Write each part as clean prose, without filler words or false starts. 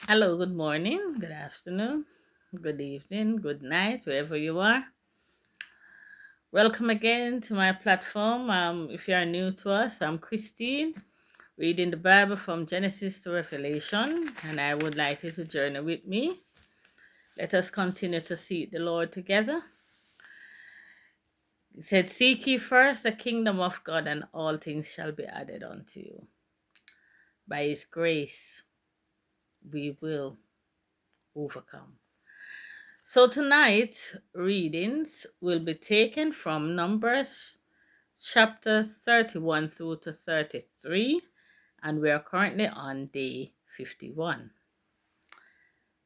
Hello, good morning, good afternoon, good evening, good night, wherever you are. Welcome again to my platform. If you are new to us, I'm Christine, reading the Bible from Genesis to Revelation, and I would like you to journey with me. Let us continue to seek the Lord together. He said, "Seek ye first the kingdom of God, and all things shall be added unto you. By his grace, we will overcome." So tonight's readings will be taken from Numbers chapter 31 through to 33, and we are currently on day 51.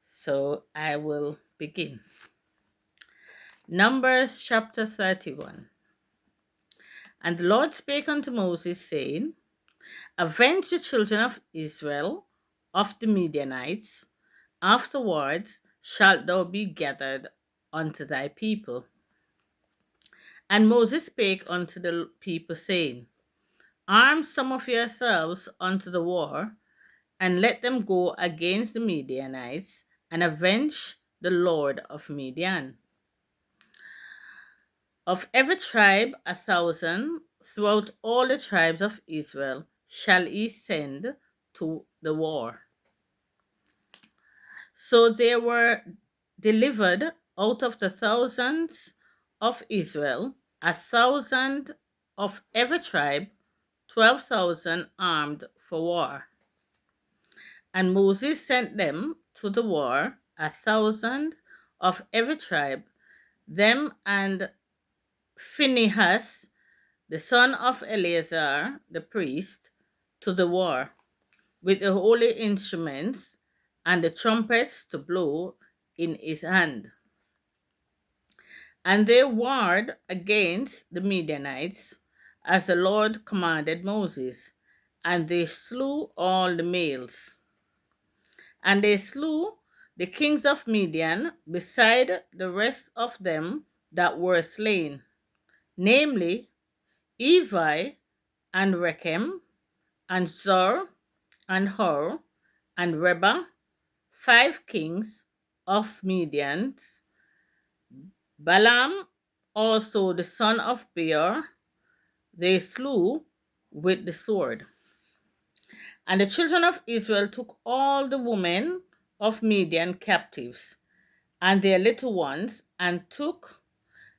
So I will begin. Numbers chapter 31. And the Lord spake unto Moses, saying, Avenge the children of Israel of the Midianites. Afterwards shalt thou be gathered unto thy people. And Moses spake unto the people, saying, Arm some of yourselves unto the war, and let them go against the Midianites, and avenge the Lord of Midian. Of every tribe 1,000, throughout all the tribes of Israel, shall he send to the war. So they were delivered out of the thousands of Israel, 1,000 of every tribe, 12,000 armed for war. And Moses sent them to the war, 1,000 of every tribe, them and Phinehas, the son of Eleazar, the priest, to the war, with the holy instruments and the trumpets to blow in his hand. And they warred against the Midianites, as the Lord commanded Moses, and they slew all the males. And they slew the kings of Midian beside the rest of them that were slain, namely Evi and Rechem and Zur and Hur and Reba, 5 kings of Midian. Balaam also the son of Beor they slew with the sword. And the children of Israel took all the women of Midian captives, and their little ones, and took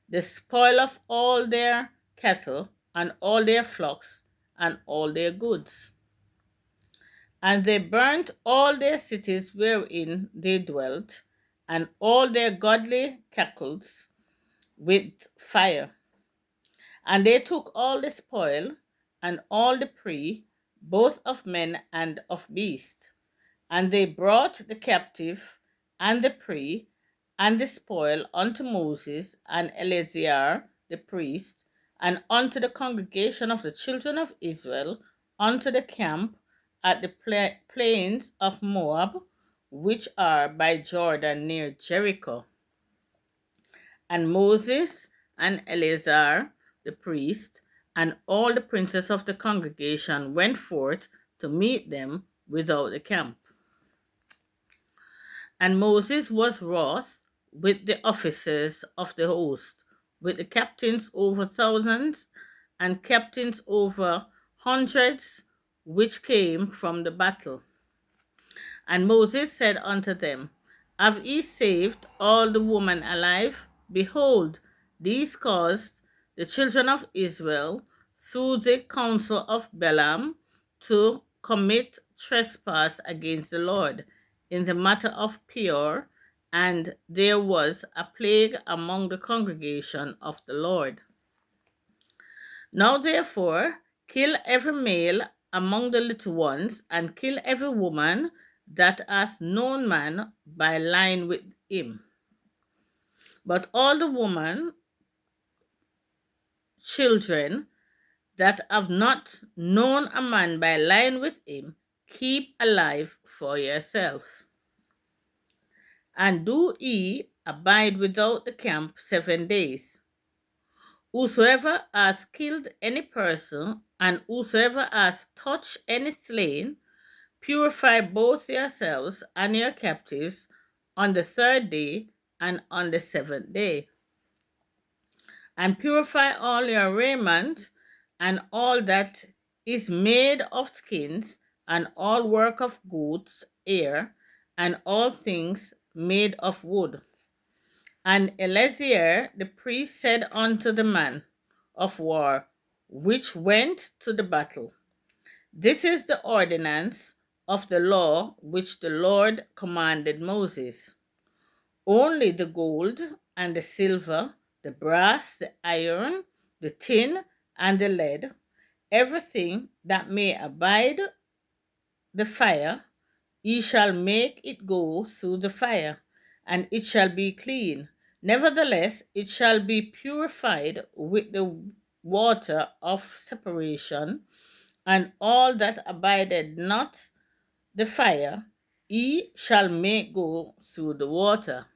the spoil of all their cattle, and all their flocks, and all their goods. And they burnt all their cities wherein they dwelt, and all their godly cattle with fire. And they took all the spoil, and all the prey, both of men and of beasts. And they brought the captive, and the prey, and the spoil unto Moses and Eleazar the priest, and unto the congregation of the children of Israel, unto the camp at the plains of Moab, which are by Jordan near Jericho. And Moses and Eleazar the priest and all the princes of the congregation went forth to meet them without the camp. And Moses was wroth with the officers of the host, with the captains over thousands and captains over hundreds, which came from the battle. And Moses said unto them, Have ye saved all the women alive? Behold, these caused the children of Israel through the counsel of Balaam to commit trespass against the Lord in the matter of Peor, and there was a plague among the congregation of the Lord. Now therefore, kill every male among the little ones, and kill every woman that hath known man by lying with him. But all the women, children, that have not known a man by lying with him, keep alive for yourself. And do ye abide without the camp 7 days. Whosoever hath killed any person, and whosoever hath touched any slain, Purify both yourselves and your captives on the third day and on the seventh day. And purify all your raiment and all that is made of skins, and all work of goats' hair, and all things made of wood. And Eleazar the priest said unto the man of war which went to the battle, This is the ordinance of the law which the Lord commanded Moses. Only the gold and the silver, the brass, the iron, the tin, and the lead, everything that may abide the fire, ye shall make it go through the fire, and it shall be clean. Nevertheless, it shall be purified with the water of separation, and all that abideth not the fire, ye shall make go through the water.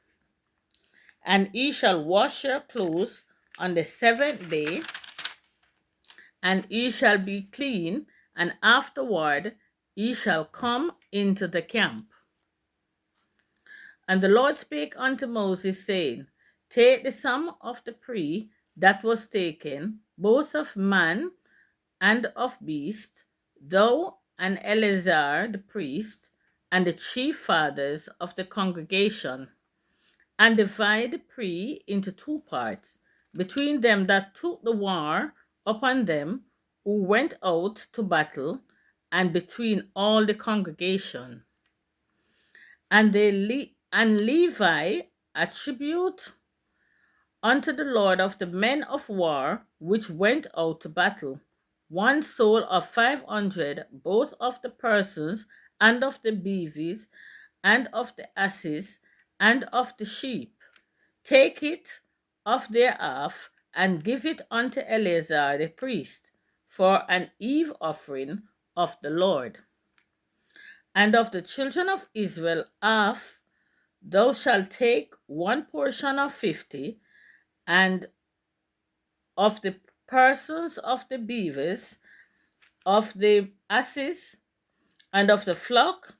And ye shall wash your clothes on the seventh day, and ye shall be clean, and afterward ye shall come into the camp. And the Lord spake unto Moses, saying, Take the sum of the prey that was taken, both of man and of beast, thou and Eleazar the priest, and the chief fathers of the congregation, and divide the prey into two parts, between them that took the war upon them who went out to battle, and between all the congregation. And Levi attribute unto the Lord of the men of war which went out to battle, one soul of 500, both of the persons and of the beeves, and of the asses, and of the sheep. Take it of their half, and give it unto Eleazar the priest, for an eve offering of the Lord. And of the children of Israel half, thou shalt take one portion of 50, and of the persons of the beavers, of the asses, and of the flock,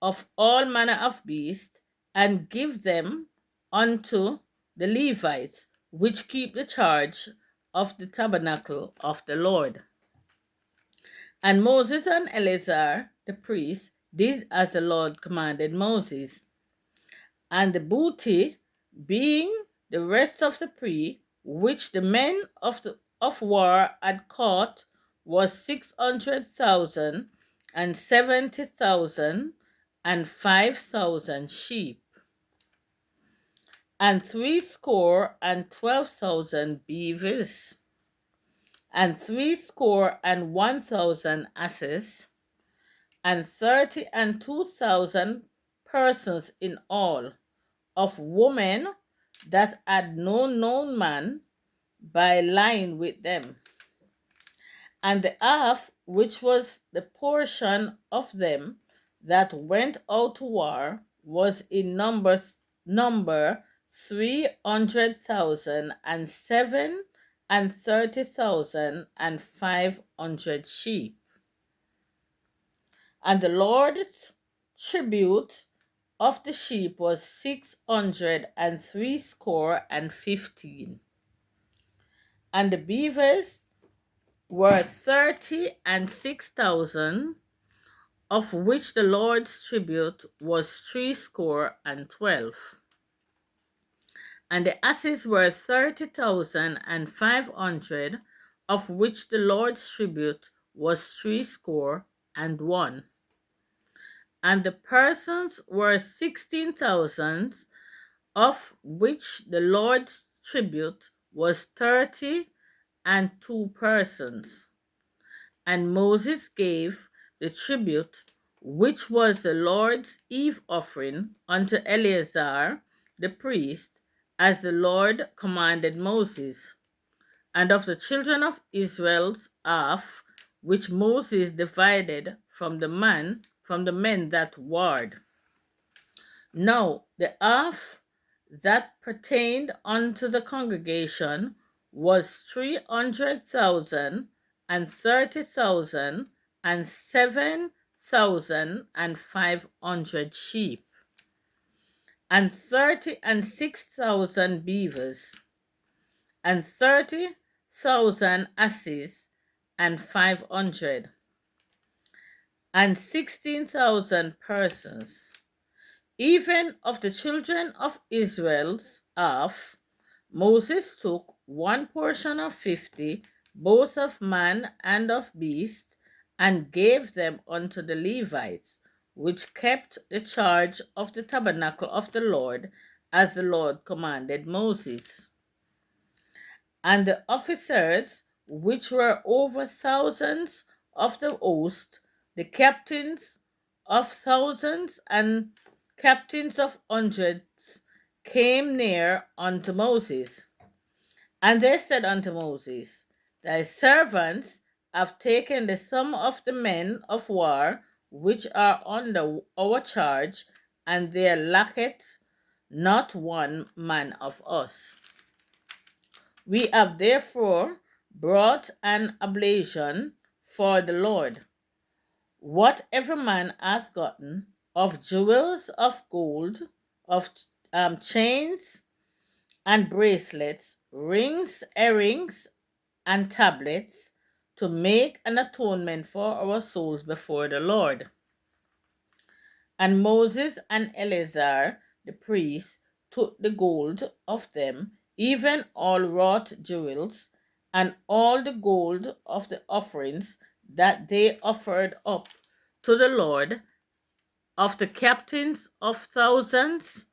of all manner of beasts, and give them unto the Levites, which keep the charge of the tabernacle of the Lord. And Moses and Eleazar the priest did as the Lord commanded Moses. And the booty, being the rest of the prey which the men of war had caught, was 600,000, and 70,000, and 5,000 sheep, and threescore and 12,000 beeves, and 61,000 asses, and 32,000 persons in all, of women that had no known man by lying with them. And the half which was the portion of them that went out to war was in number 300,000, and 37,500 sheep. And the Lord's tribute of the sheep was 660 and the beavers were 36,000, of which the Lord's tribute was 312. And the asses were 30,500, of which the Lord's tribute was 301. And the persons were 16,000, of which the Lord's tribute was 32 persons. And Moses gave the tribute, which was the Lord's eve offering, unto Eleazar the priest, as the Lord commanded Moses. And of the children of Israel's half, which Moses divided from the men that warred. Now the half that pertained unto the congregation was 300,000, and 30,000, and 6,500 sheep, and 6,000 beavers, and 30,000 asses, and 500, and 16,000 persons. Even of the children of Israel's half, Moses took one portion of 50, both of man and of beast, and gave them unto the Levites, which kept the charge of the tabernacle of the Lord, as the Lord commanded Moses. And the officers, which were over thousands of the host, the captains of thousands and captains of hundreds, came near unto Moses. And they said unto Moses, Thy servants have taken the sum of the men of war which are under our charge, and there lacketh not one man of us. We have therefore brought an oblation for the Lord. Whatever man hath gotten of jewels of gold, of chains and bracelets, rings, earrings, and tablets, to make an atonement for our souls before the Lord. And Moses and Eleazar the priest took the gold of them, even all wrought jewels, and all the gold of the offerings that they offered up to the Lord, of the captains of thousands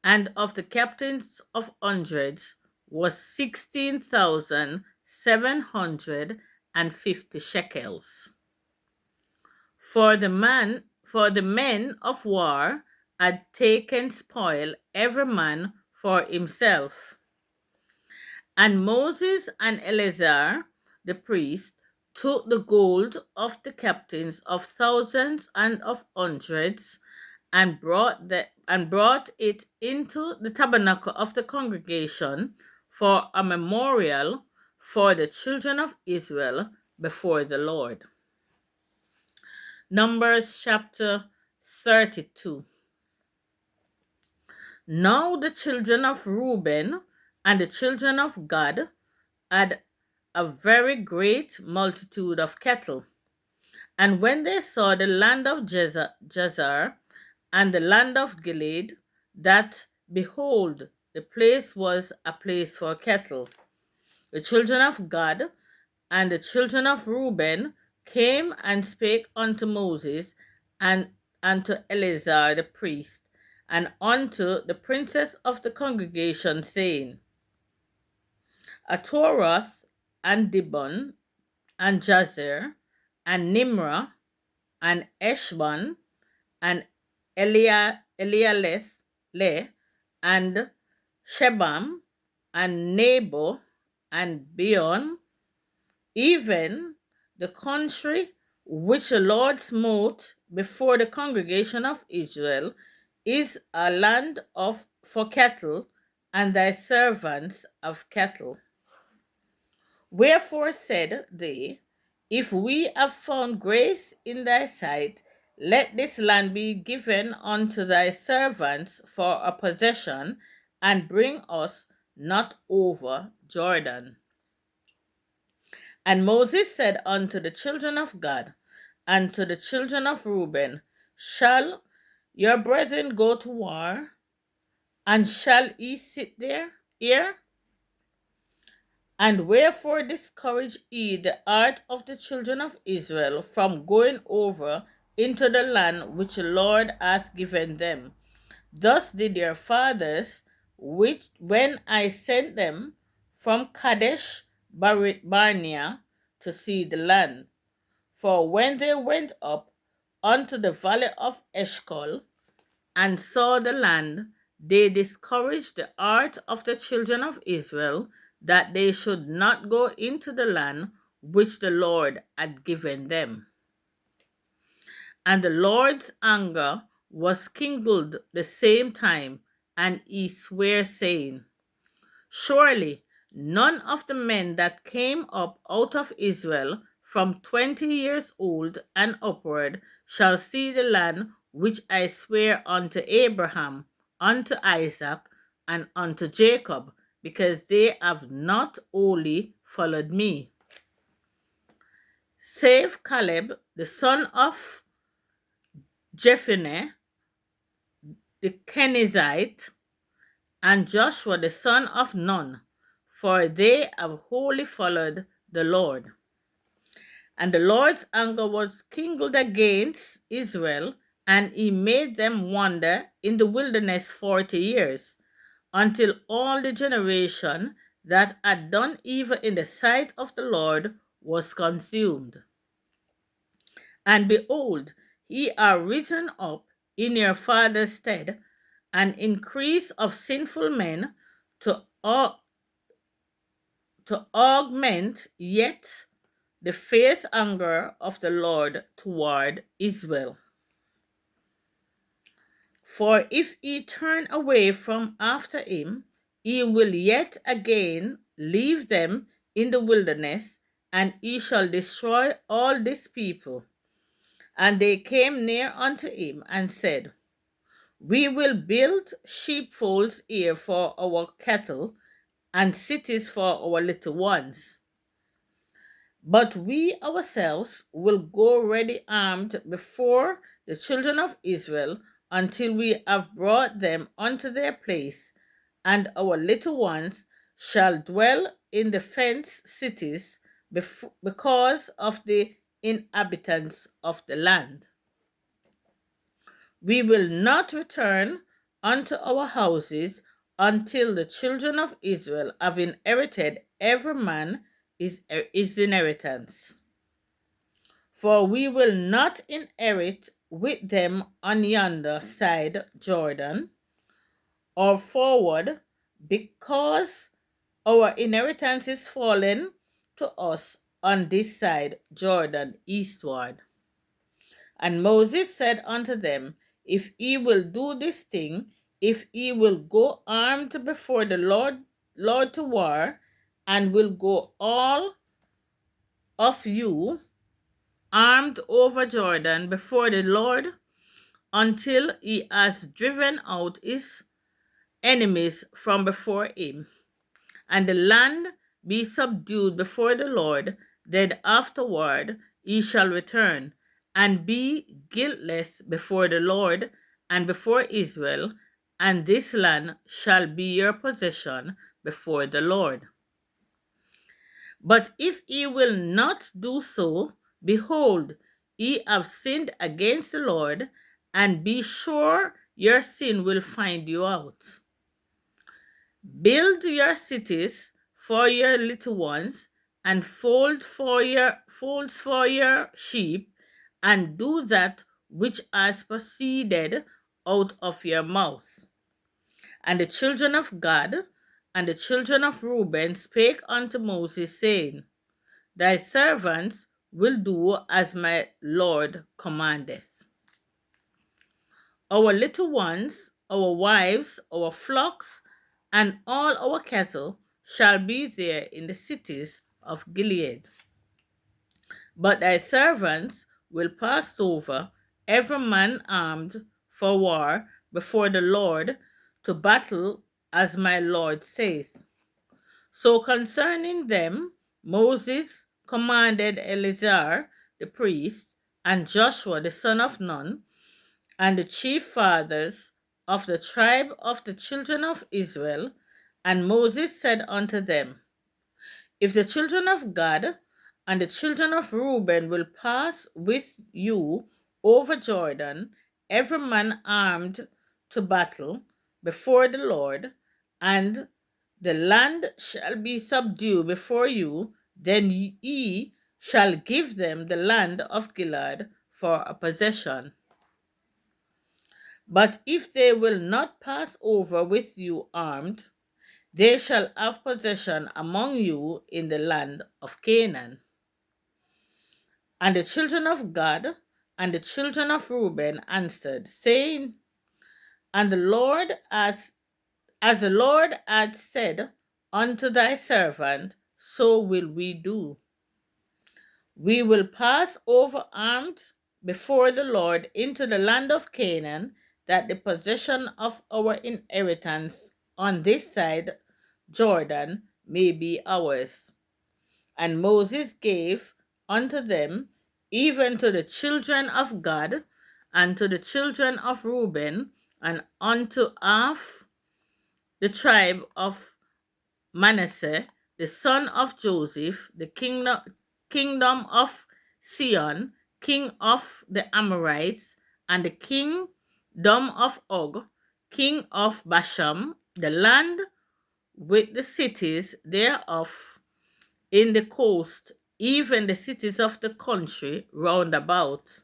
and of the captains of hundreds, was 16,750 shekels. For the men of war had taken spoil every man for himself. And Moses and Eleazar the priest took the gold of the captains of thousands and of hundreds, and brought it into the tabernacle of the congregation for a memorial for the children of Israel before the Lord. Numbers chapter 32. Now the children of Reuben and the children of Gad had a very great multitude of cattle. And when they saw the land of Jazer and the land of Gilead, that, behold, the place was a place for cattle, the children of Gad and the children of Reuben came and spake unto Moses and unto Eleazar the priest, and unto the princes of the congregation, saying, Atoroth and Dibon and Jazer and Nimrah and Eshban and Elialeth and Shebam and Nebo and Beon, even the country which the Lord smote before the congregation of Israel, is a land for cattle, and thy servants of cattle. Wherefore said they, If we have found grace in thy sight, let this land be given unto thy servants for a possession, and bring us not over Jordan. And Moses said unto the children of Gad and to the children of Reuben, Shall your brethren go to war, and shall ye sit there here? And wherefore discourage ye the heart of the children of Israel from going over into the land which the Lord hath given them? Thus did your fathers, which when I sent them from Kadesh Barnea to see the land. For when they went up unto the valley of Eshcol and saw the land, they discouraged the heart of the children of Israel, that they should not go into the land which the Lord had given them. And the Lord's anger was kindled the same time, and he sware, saying, Surely none of the men that came up out of Israel from 20 years old and upward shall see the land which I swear unto Abraham, unto Isaac, and unto Jacob, because they have not wholly followed me. Save Caleb, the son of Jephunneh, the Kenizzite, and Joshua, the son of Nun, for they have wholly followed the Lord. And the Lord's anger was kindled against Israel, and he made them wander in the wilderness 40 years, until all the generation that had done evil in the sight of the Lord was consumed. And behold, ye are risen up in your father's stead, an increase of sinful men to, to augment yet the fierce anger of the Lord toward Israel. For if he turn away from after him, he will yet again leave them in the wilderness, and he shall destroy all this people. And they came near unto him and said, We will build sheepfolds here for our cattle, and cities for our little ones. But we ourselves will go ready armed before the children of Israel until we have brought them unto their place, and our little ones shall dwell in the fenced cities because of the inhabitants of the land. We will not return unto our houses until the children of Israel have inherited every man his inheritance. For we will not inherit with them on yonder side Jordan, or forward, because our inheritance is fallen to us on this side Jordan eastward. And Moses said unto them, If ye will do this thing, if ye will go armed before the Lord to war, and will go all of you armed over Jordan before the Lord, until he has driven out his enemies from before him, and the land be subdued before the Lord, then afterward ye shall return, and be guiltless before the Lord and before Israel, and this land shall be your possession before the Lord. But if ye will not do so, behold, ye have sinned against the Lord, and be sure your sin will find you out. Build your cities for your little ones, and folds for your sheep, and do that which has proceeded out of your mouth. And the children of Gad and the children of Reuben spake unto Moses, saying, Thy servants will do as my Lord commandeth. Our little ones, our wives, our flocks, and all our cattle shall be there in the cities of Gilead. But thy servants will pass over, every man armed for war before the Lord, to battle, as my Lord saith. So concerning them, Moses commanded Eleazar the priest, and Joshua the son of Nun, and the chief fathers of the tribe of the children of Israel. And Moses said unto them, If the children of Gad and the children of Reuben will pass with you over Jordan, every man armed to battle before the Lord, and the land shall be subdued before you, then ye shall give them the land of Gilead for a possession. But if they will not pass over with you armed, they shall have possession among you in the land of Canaan. And the children of Gad and the children of Reuben answered, saying, And the Lord as the Lord had said unto thy servant, so will we do. We will pass over armed before the Lord into the land of Canaan, that the possession of our inheritance on this side Jordan may be ours. And Moses gave unto them, even to the children of Gad, and to the children of Reuben, and unto half the tribe of Manasseh, the son of Joseph, the kingdom of Sion, king of the Amorites, and the kingdom of Og, king of Bashan, the land with the cities thereof in the coast, even the cities of the country round about.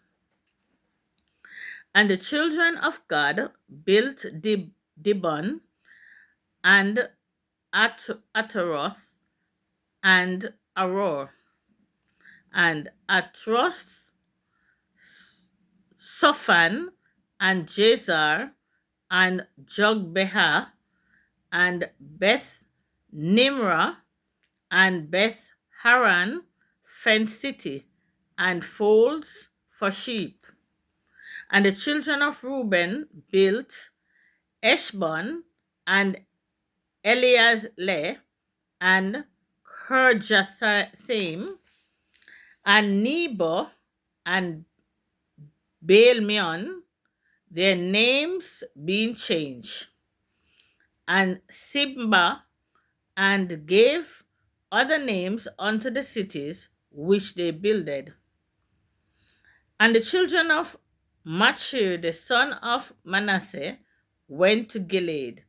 And the children of God built Dibon and Ataroth and Aror, and Atroth, Sophan, and Jezar, and Jogbeha, and Beth Nimrah, and Beth Haran, fenced city, and folds for sheep. And the children of Reuben built Eshbon, and Elealeh, and Kirjathaim, and Nebo, and Baalmeon, their names being changed, and Sibma, and gave other names unto the cities which they builded. And the children of Machir, the son of Manasseh, went to Gilead,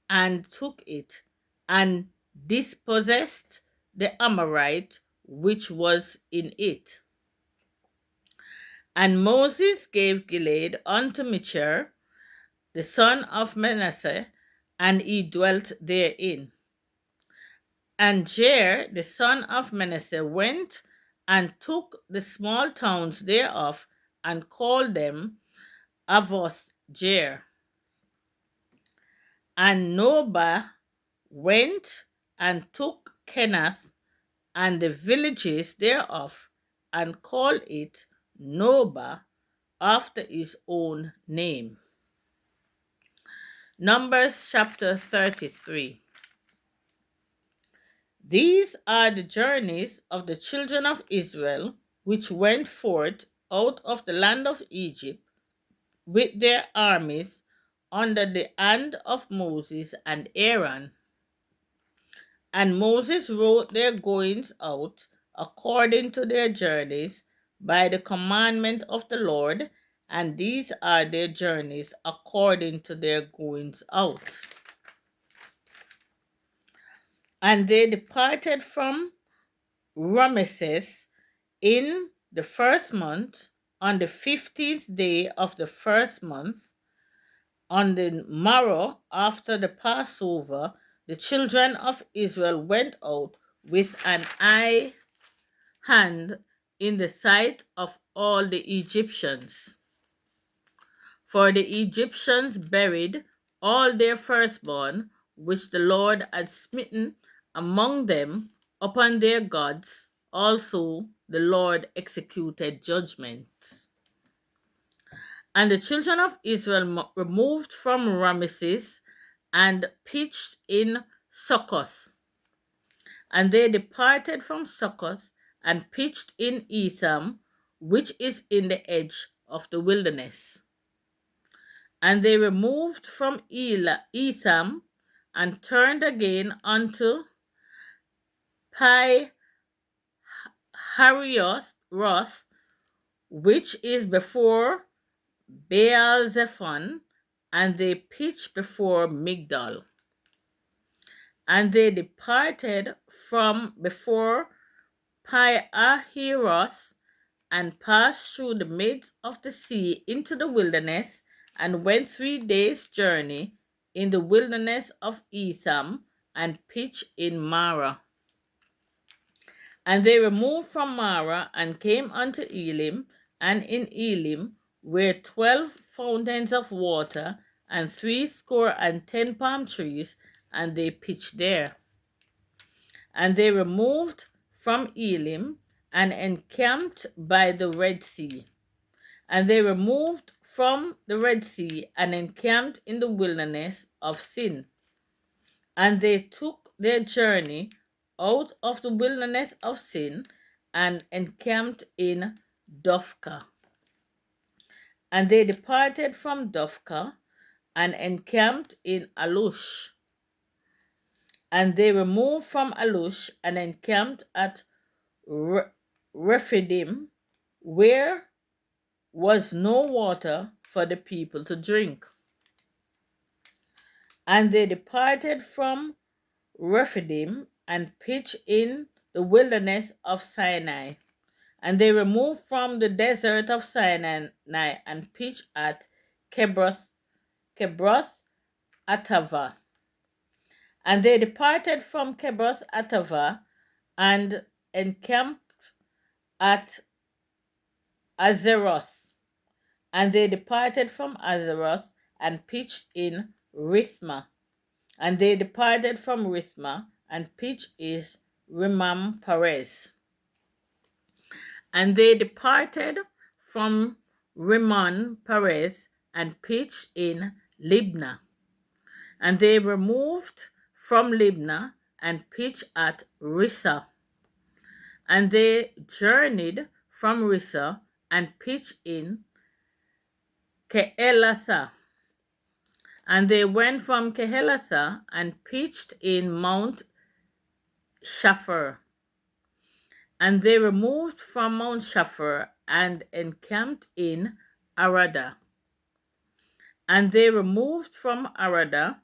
and took it, and dispossessed the Amorite which was in it. And Moses gave Gilead unto Machir, the son of Manasseh, and he dwelt therein. And Jair, the son of Manasseh, went and took the small towns thereof, and called them Avoth Jair. And Nobah went and took Kenath and the villages thereof, and called it Nobah, after his own name. Numbers chapter 33. These are the journeys of the children of Israel, which went forth out of the land of Egypt with their armies under the hand of Moses and Aaron. And Moses wrote their goings out according to their journeys by the commandment of the Lord, and these are their journeys according to their goings out. And they departed from Rameses in the first month, on the 15th day of the first month, on the morrow after the Passover, the children of Israel went out with an high hand in the sight of all the Egyptians. For the Egyptians buried all their firstborn, which the Lord had smitten among them, upon their gods. Also the Lord executed judgment. And the children of Israel removed from Ramesses and pitched in Succoth. And they departed from Succoth and pitched in Etham, which is in the edge of the wilderness. And they removed from Etham and turned again unto Pi Harioth, which is before Baal Zephon, and they pitched before Migdol. And they departed from before Pi-hahiroth, and passed through the midst of the sea into the wilderness, and went 3 days' journey in the wilderness of Etham, and pitched in Marah. And they removed from Marah, and came unto Elim, and in Elim were 12 fountains of water, and 70 palm trees, and they pitched there. And they removed from Elim, and encamped by the Red Sea. And they removed from the Red Sea and encamped in the wilderness of Sin. And they took their journey out of the wilderness of Sin and encamped in Dophkah. And they departed from Dophkah and encamped in Alush. And they removed from Alush and encamped at Rephidim, where was no water for the people to drink. And they departed from Rephidim and pitched in the wilderness of Sinai. And they removed from the desert of Sinai and pitched at Kebroth Atava. And they departed from Kebroth Atava and encamped at Azeroth. And they departed from Azeroth and pitched in Rithma. And they departed from Rithma and pitched in Rimam Perez. And they departed from Rimmon Perez and pitched in Libnah. And they removed from Libnah and pitched at Rissa. And they journeyed from Rissa and pitched in Kehelatha. And they went from Kehelatha and pitched in Mount Shapher. And they removed from Mount Shapher and encamped in Arada. And they removed from Arada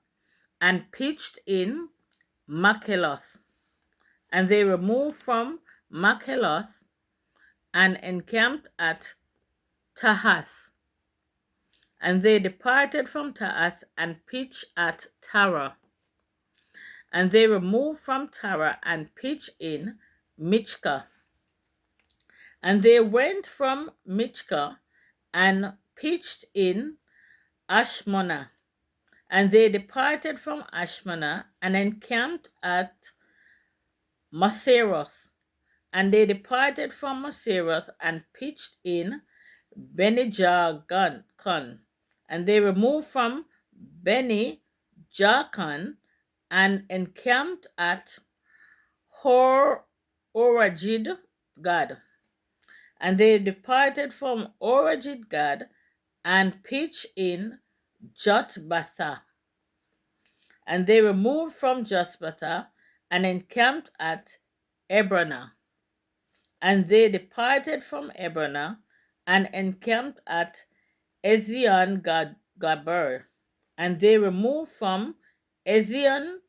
and pitched in Makheloth. And they removed from Makheloth and encamped at Tahath. And they departed from Tahath and pitched at Tara. And they removed from Tara and pitched in Michka. And they went from Michka and pitched in Ashmona. And they departed from Ashmona and encamped at Maseroth. And they departed from Maseroth and pitched in Beni-Jaakan. And they removed from Beni-Jaakan and encamped at Horajid Gad. And they departed from Horajid Gad and pitched in Jotbatha. And they removed from Jotbatha and encamped at Ebrona. And they departed from Ebrona and encamped at Ezion Gaber. And they removed from Ezion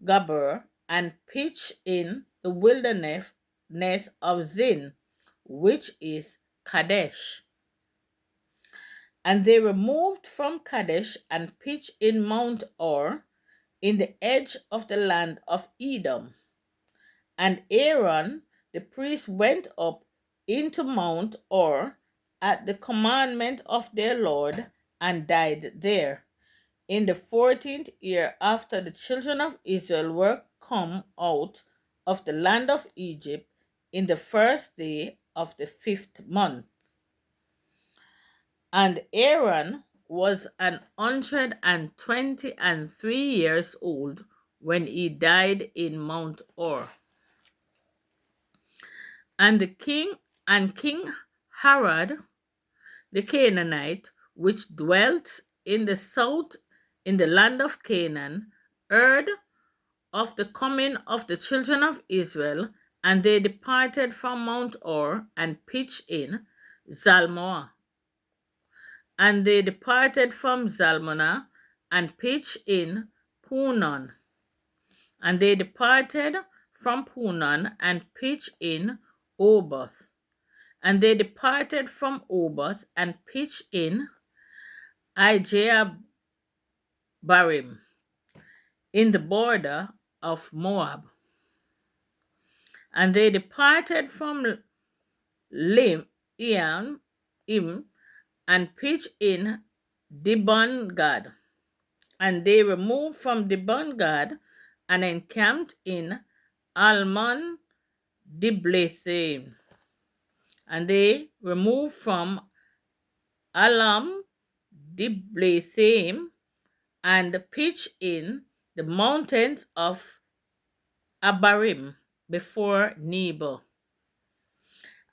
Gaber and pitched in the wilderness of Zin, which is Kadesh. And they removed from Kadesh and pitched in Mount Or, in the edge of the land of Edom. And Aaron the priest went up into Mount Or at the commandment of their Lord and died there, in the 14th year after the children of Israel were come out of the land of Egypt, in the first day of the 5th month. And Aaron was 123 years old when he died in Mount Or. And King Harad the Canaanite, which dwelt in the south in the land of Canaan, heard of the coming of the children of Israel, and they departed from Mount Or and pitched in Zalmoah. And they departed from Zalmonah and pitched in Punon. And they departed from Punon and pitched in Oboth. And they departed from Oboth and pitched in Ijeabarim, in the border of Moab. And they departed from Im and pitched in Dibon-Gad. And they removed from Dibon-Gad and encamped in Almon Diblathaim. And they removed from Alam Diblathim and pitched in the mountains of Abarim before Nebo.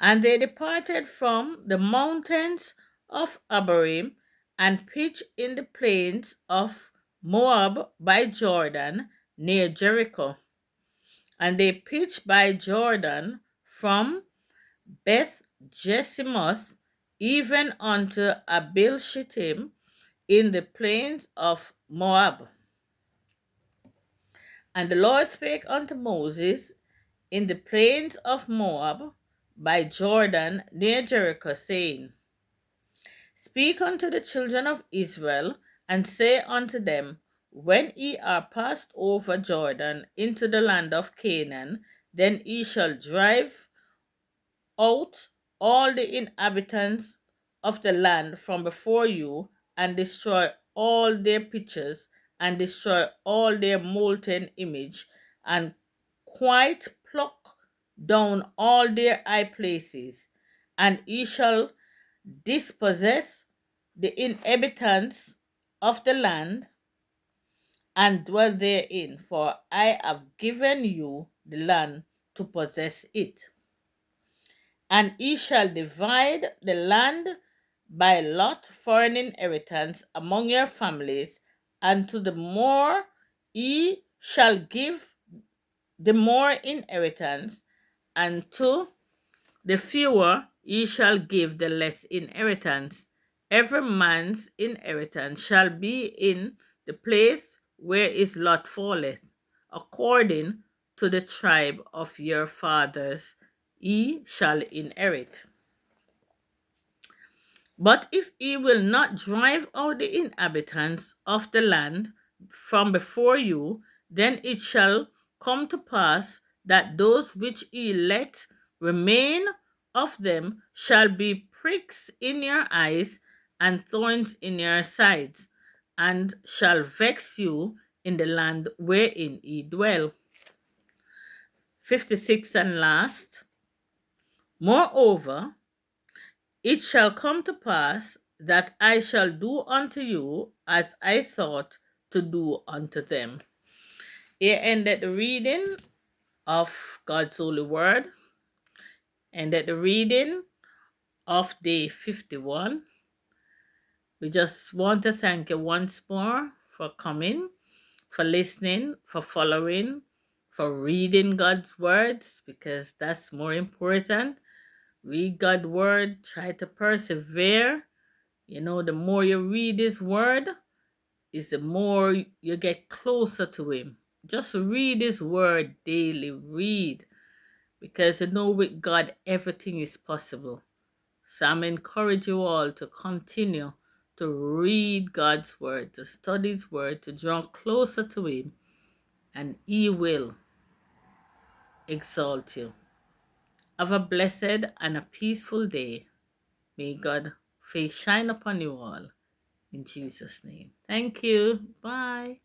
And they departed from the mountains of Abarim and pitched in the plains of Moab by Jordan near Jericho. And they pitched by Jordan from Beth Jesimoth even unto Abil Shittim in the plains of Moab. And the Lord spake unto Moses in the plains of Moab by Jordan near Jericho, saying, Speak unto the children of Israel, and say unto them, When ye are passed over Jordan into the land of Canaan, then ye shall drive out all the inhabitants of the land from before you, and destroy all their pictures, and destroy all their molten image, and quite pluck down all their high places, and ye shall dispossess the inhabitants of the land, and dwell therein, for I have given you the land to possess it. And ye shall divide the land by lot for an inheritance among your families, and to the more ye shall give the more inheritance, and to the fewer ye shall give the less inheritance. Every man's inheritance shall be in the place where his lot falleth, according to the tribe of your fathers ye shall inherit. But if ye will not drive out the inhabitants of the land from before you, then it shall come to pass that those which ye let remain of them shall be pricks in your eyes and thorns in your sides, and shall vex you in the land wherein ye dwell. 56 and last. Moreover, it shall come to pass that I shall do unto you as I thought to do unto them. Here ended the reading of God's holy word, ended the reading of day 51. We just want to thank you once more for coming, for listening, for following, for reading God's words, because that's more important. Read God's word, try to persevere. You know, the more you read His word, is the more you get closer to Him. Just read His word daily. Read. Because you know with God everything is possible. So I'm encourage you all to continue to read God's word, to study His word, to draw closer to Him, and He will exalt you. Have a blessed and a peaceful day. May God's face shine upon you all. In Jesus' name. Thank you. Bye.